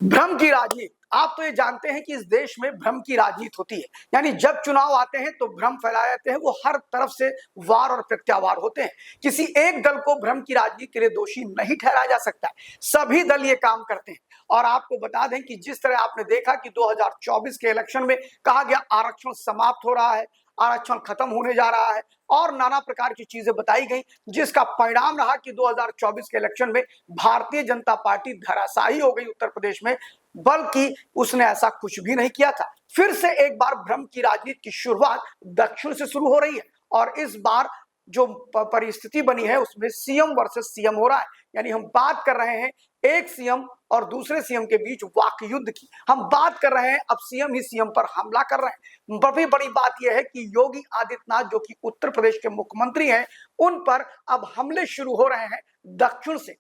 भ्रम की राजनीति। आप तो ये जानते हैं कि इस देश में भ्रम की राजनीति होती है, यानी जब चुनाव आते हैं तो भ्रम फैलाए जाते हैं, वो हर तरफ से वार और प्रत्यावार होते हैं। किसी एक दल को भ्रम की राजनीति के लिए दोषी नहीं ठहराया जा सकता है, सभी दल ये काम करते हैं। और आपको बता दें कि जिस तरह आपने देखा कि 2024 के इलेक्शन में कहा गया आरक्षण समाप्त हो रहा है, आरक्षण खत्म होने जा रहा है और नाना प्रकार की चीजें बताई गई, जिसका परिणाम रहा कि 2024 के इलेक्शन में भारतीय जनता पार्टी धराशायी हो गई उत्तर प्रदेश में, बल्कि उसने ऐसा कुछ भी नहीं किया था। फिर से एक बार भ्रम की राजनीति की शुरुआत दक्षिण से शुरू हो रही है और इस बार जो परिस्थिति बनी है उसमें सीएम वर्सेस सीएम हो रहा है, यानी हम बात कर रहे हैं एक सीएम और दूसरे सीएम के बीच वाक युद्ध की। हम बात कर रहे हैं अब सीएम ही सीएम पर हमला कर रहे हैं। बड़ी बड़ी बात यह है कि योगी आदित्यनाथ जो कि उत्तर प्रदेश के मुख्यमंत्री हैं, उन पर अब हमले शुरू हो रहे हैं दक्षिण से।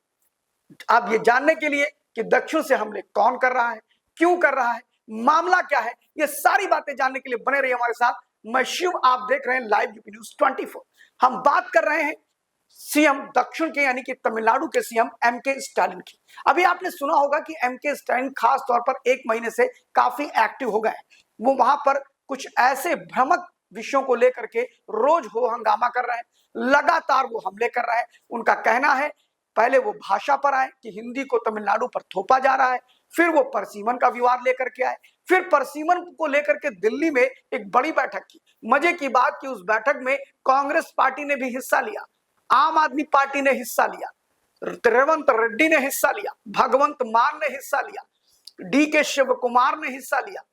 अब ये जानने के लिए कि दक्षिण से हमले कौन कर रहा है, क्यों कर रहा है, मामला क्या है, ये सारी बातें जानने के लिए बने रहिए हमारे साथ। मैं शिव, आप देख रहे हैं लाइव यूपी न्यूज 24। हम बात कर रहे हैं सीएम दक्षिण के, यानी कि तमिलनाडु के सीएम एमके स्टालिन की। अभी आपने सुना होगा कि एमके स्टालिन खास तौर पर एक महीने से काफी एक्टिव हो गए हैं। वो वहां पर कुछ ऐसे भ्रामक विषयों को लेकर के रोज हो हंगामा कर रहे हैं, लगातार वो हमले कर रहे हैं। उनका कहना है पहले वो भाषा पर आए कि हिंदी को तमिलनाडु पर थोपा जा रहा है, फिर वो परसीमन का विवाद लेकर के आए, फिर परसीमन को लेकर के दिल्ली में एक बड़ी बैठक की। मजे की बात कि उस बैठक में कांग्रेस पार्टी ने भी हिस्सा लिया, आम आदमी पार्टी ने हिस्सा लिया, रेवंत रेड्डी ने हिस्सा लिया, भगवंत मान ने हिस्सा लिया, डीके शिव कुमार ने हिस्सा लिया।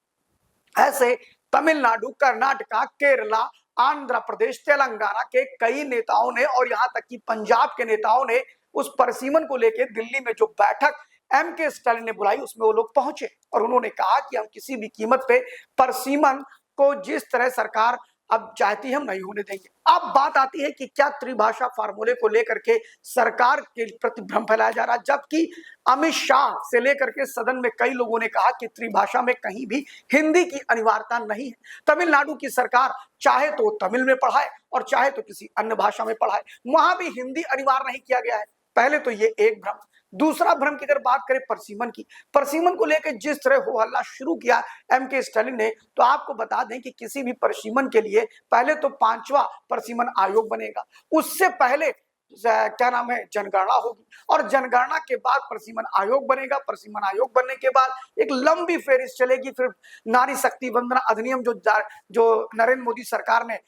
ऐसे तमिलनाडु, कर्नाटका, केरला, आंध्र प्रदेश, तेलंगाना के कई नेताओं ने और यहां तक कि पंजाब के नेताओं ने उस परसीमन को लेकर दिल्ली में जो बैठक एमके स्टालिन ने बुलाई उसमें वो लोग पहुंचे और उन्होंने कहा कि हम किसी भी कीमत पे परसीमन को जिस तरह सरकार अब चाहती है हम नहीं होने देंगे। अब बात आती है कि क्या त्रिभाषा फार्मूले को लेकर के सरकार के प्रति भ्रम फैलाया जा रहा है, जबकि अमित शाह से लेकर के सदन में कई लोगों ने कहा कि त्रिभाषा में कहीं भी हिंदी की अनिवार्यता नहीं है। तमिलनाडु की सरकार चाहे तो तमिल में पढ़ाए और चाहे तो किसी अन्य भाषा में पढ़ाए, वहां भी हिंदी अनिवार्य नहीं किया गया है। पहले तो ये एक भ्रम। दूसरा भ्रम की अगर बात करें परसीमन की, परसीमन को लेकर जिस तरह हो हल्ला शुरू किया एमके स्टालिन ने, तो आपको बता दें कि किसी भी परसीमन के लिए पहले तो 5वां परसीमन आयोग बनेगा, उससे पहले क्या नाम है जनगणना होगी और जनगणना के बाद परसीमन आयोग बनेगा। परसीमन आयोग बनने के बाद एक लंबी फेरिस चलेगी, फिर नारी शक्ति वंदना अधिनियम जो नरेंद्र मोदी सरकार ने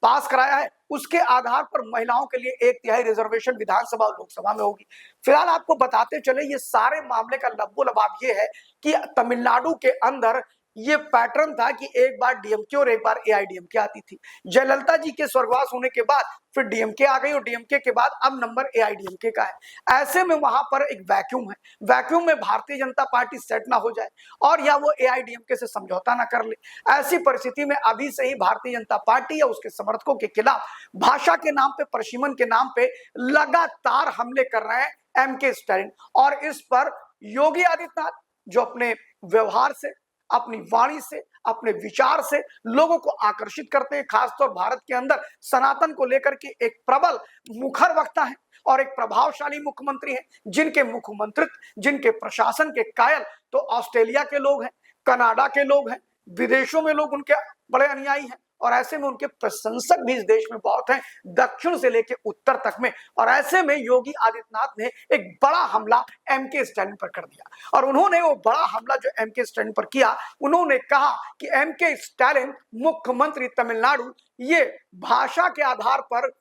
पास कराया है, उसके आधार पर महिलाओं के लिए 1/3 रिजर्वेशन विधानसभा और लोकसभा में होगी। फिलहाल आपको बताते चले ये सारे मामले का लब्बो लबाब ये है कि तमिलनाडु के अंदर ये पैटर्न था कि एक बार डीएमके और एक बार एआईडीएमके आती थी। जयललिता जी के स्वर्गवास होने के बाद फिर डीएमके आ गई और डीएमके के बाद अब नंबर एआईडीएमके का है। ऐसे में वहां पर एक वैक्यूम है, वैक्यूम में भारतीय जनता पार्टी सेट ना हो जाए और या वो एआईडीएमके से समझौता ना कर ले। ऐसी परिस्थिति में अभी से ही भारतीय जनता पार्टी या उसके समर्थकों के खिलाफ भाषा के नाम पे, परसीमन के नाम पे लगातार हमले कर रहे हैं एमके स्टालिन। और इस पर योगी आदित्यनाथ जो अपने व्यवहार से, अपनी वाणी से, अपने विचार से लोगों को आकर्षित करते हैं, खासतौर भारत के अंदर सनातन को लेकर के एक प्रबल मुखर वक्ता है और एक प्रभावशाली मुख्यमंत्री हैं, जिनके मुख्यमंत्रित्व, जिनके प्रशासन के कायल तो ऑस्ट्रेलिया के लोग हैं, कनाडा के लोग हैं, विदेशों में लोग उनके बड़े अनुयायी हैं और ऐसे में उनके प्रशंसक भी इस देश में बहुत हैं, दक्षिण से लेकर उत्तर तक में। और ऐसे में योगी आदित्यनाथ ने एक बड़ा हमला एमके स्टालिन पर कर दिया और उन्होंने वो बड़ा हमला जो एमके स्टालिन पर किया, उन्होंने कहा कि एमके स्टालिन मुख्यमंत्री तमिलनाडु ये भाषा के आधार पर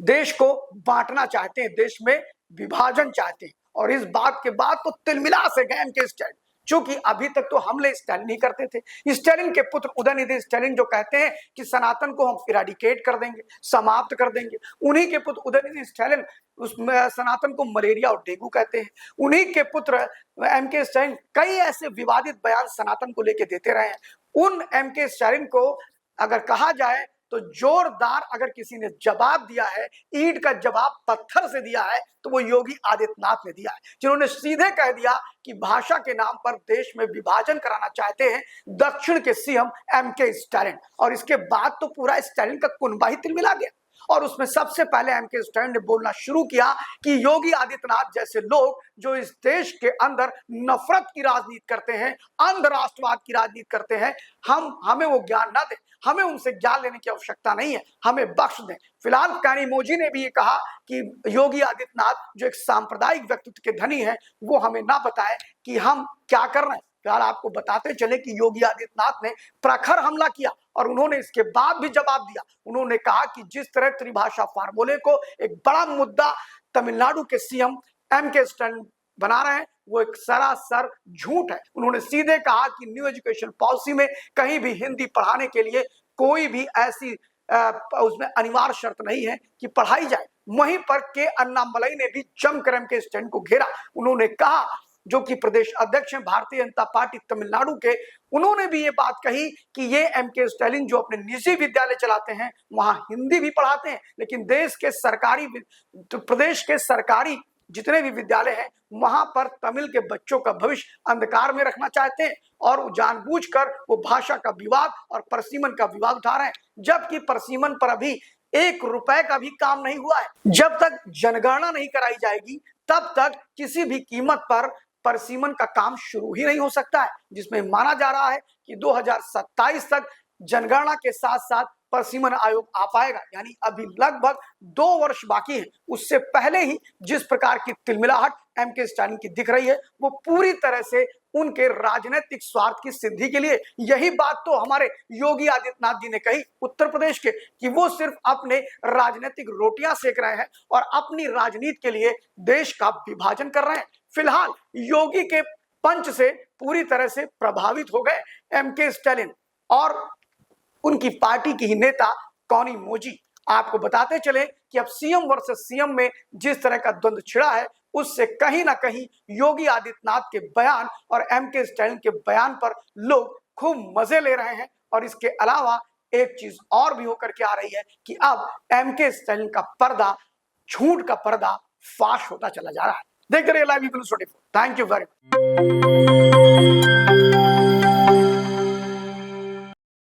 देश को बांटना चाहते हैं, देश में विभाजन चाहते हैं। और इस बात के बाद तो तिलमिला से गए एमके स्टालिन, क्योंकि अभी तक तो हमले स्टालिन ही करते थे। स्टालिन के पुत्र उदयनिधि स्टालिन जो कहते हैं कि सनातन को हम इराडिकेट कर देंगे, समाप्त कर देंगे, उन्हीं के पुत्र उदयनिधि स्टालिन उस सनातन को मलेरिया और डेंगू कहते हैं। उन्हीं के पुत्र एमके स्टालिन कई ऐसे विवादित बयान सनातन को लेकर देते रहे हैं। उन एमके स्टालिन को अगर कहा जाए तो जोरदार अगर किसी ने जवाब दिया है, ईंट का जवाब पत्थर से दिया है, तो वो योगी आदित्यनाथ ने दिया है, जिन्होंने सीधे कह दिया कि भाषा के नाम पर देश में विभाजन कराना चाहते हैं दक्षिण के सीएम एमके स्टालिन। और इसके बाद तो पूरा स्टालिन का कुनबा ही तिलमिला गया और उसमें सबसे पहले एमके स्टैलिन ने बोलना शुरू किया कि योगी आदित्यनाथ जैसे लोग जो इस देश के अंदर नफरत की राजनीति करते हैं, अंध राष्ट्रवाद की राजनीति करते हैं, हमें वो ज्ञान ना दें, हमें उनसे ज्ञान लेने की आवश्यकता नहीं है, हमें बख्श दें। फिलहाल कानिमोझी ने भी ये कहा कि योगी आदित्यनाथ जो एक सांप्रदायिक व्यक्तित्व के धनी है, वो हमें ना बताए कि हम क्या कर रहे हैं। फिलहाल आपको बताते चले कि योगी आदित्यनाथ ने प्रखर हमला किया और उन्होंने इसके बाद भी जवाब दिया। उन्होंने कहा कि जिस तरह त्रिभाषा फार्मूले को एक बड़ा मुद्दा तमिलनाडु के सीएम एमके स्टैलिन बना रहे हैं, वो एक सरासर झूठ है। उन्होंने सीधे कहा कि न्यू एजुकेशन पॉलिसी में कहीं भी हिंदी पढ़ाने के लिए कोई भी ऐसी उसमें अनिवार्य शर्त नहीं है कि पढ़ाई जाए। वहीं पर के अन्नामलई ने भी जमकर एमके स्टैलिन को घेरा। उन्होंने कहा, जो कि प्रदेश अध्यक्ष हैं भारतीय जनता पार्टी तमिलनाडु के, उन्होंने भी ये बात कही कि ये एमके स्टैलिन जो अपने निजी विद्यालय चलाते हैं वहां हिंदी भी पढ़ाते हैं, लेकिन प्रदेश के सरकारी जितने भी विद्यालय हैं वहां पर तमिल के बच्चों का भविष्य अंधकार में रखना चाहते हैं और जानबूझकर वो भाषा का विवाद और परसीमन का विवाद उठा रहे हैं, जबकि परसीमन पर अभी 1 रुपए का भी काम नहीं हुआ है। जब तक जनगणना नहीं कराई जाएगी तब तक किसी भी कीमत पर परसीमन का काम शुरू ही नहीं हो सकता है, जिसमें माना जा रहा है कि 2027 तक जनगणना के साथ साथ परसीमन आयोग आ पाएगा। यानी अभी लगभग 2 वर्ष बाकी है। उससे पहले ही जिस प्रकार की तिलमिलाहट एमके स्टैलिन की दिख रही है, वो पूरी तरह से उनके राजनीतिक स्वार्थ की सिद्धि के लिए। यही बात तो हमारे योगी आदित्यनाथ जी ने कही उत्तर प्रदेश के, कि वो सिर्फ अपने राजनीतिक रोटियां सेक रहे हैं और अपनी राजनीति के लिए देश का विभाजन कर रहे हैं। फिलहाल योगी के पंच से पूरी तरह से प्रभावित हो गए एमके स्टैलिन और उनकी पार्टी की ही नेता कानिमोझी। आपको बताते चले कि अब सीएम वर्सेस सीएम में जिस तरह का द्वंद्व छिड़ा है, उससे कहीं ना कहीं योगी आदित्यनाथ के बयान और एमके स्टैलिन के बयान पर लोग खूब मजे ले रहे हैं। और इसके अलावा एक चीज और भी होकर के आ रही है कि अब एमके स्टैलिन का पर्दा, झूठ का पर्दा फाश होता चला जा रहा है। देखते रहिए live 24। Thank you very much.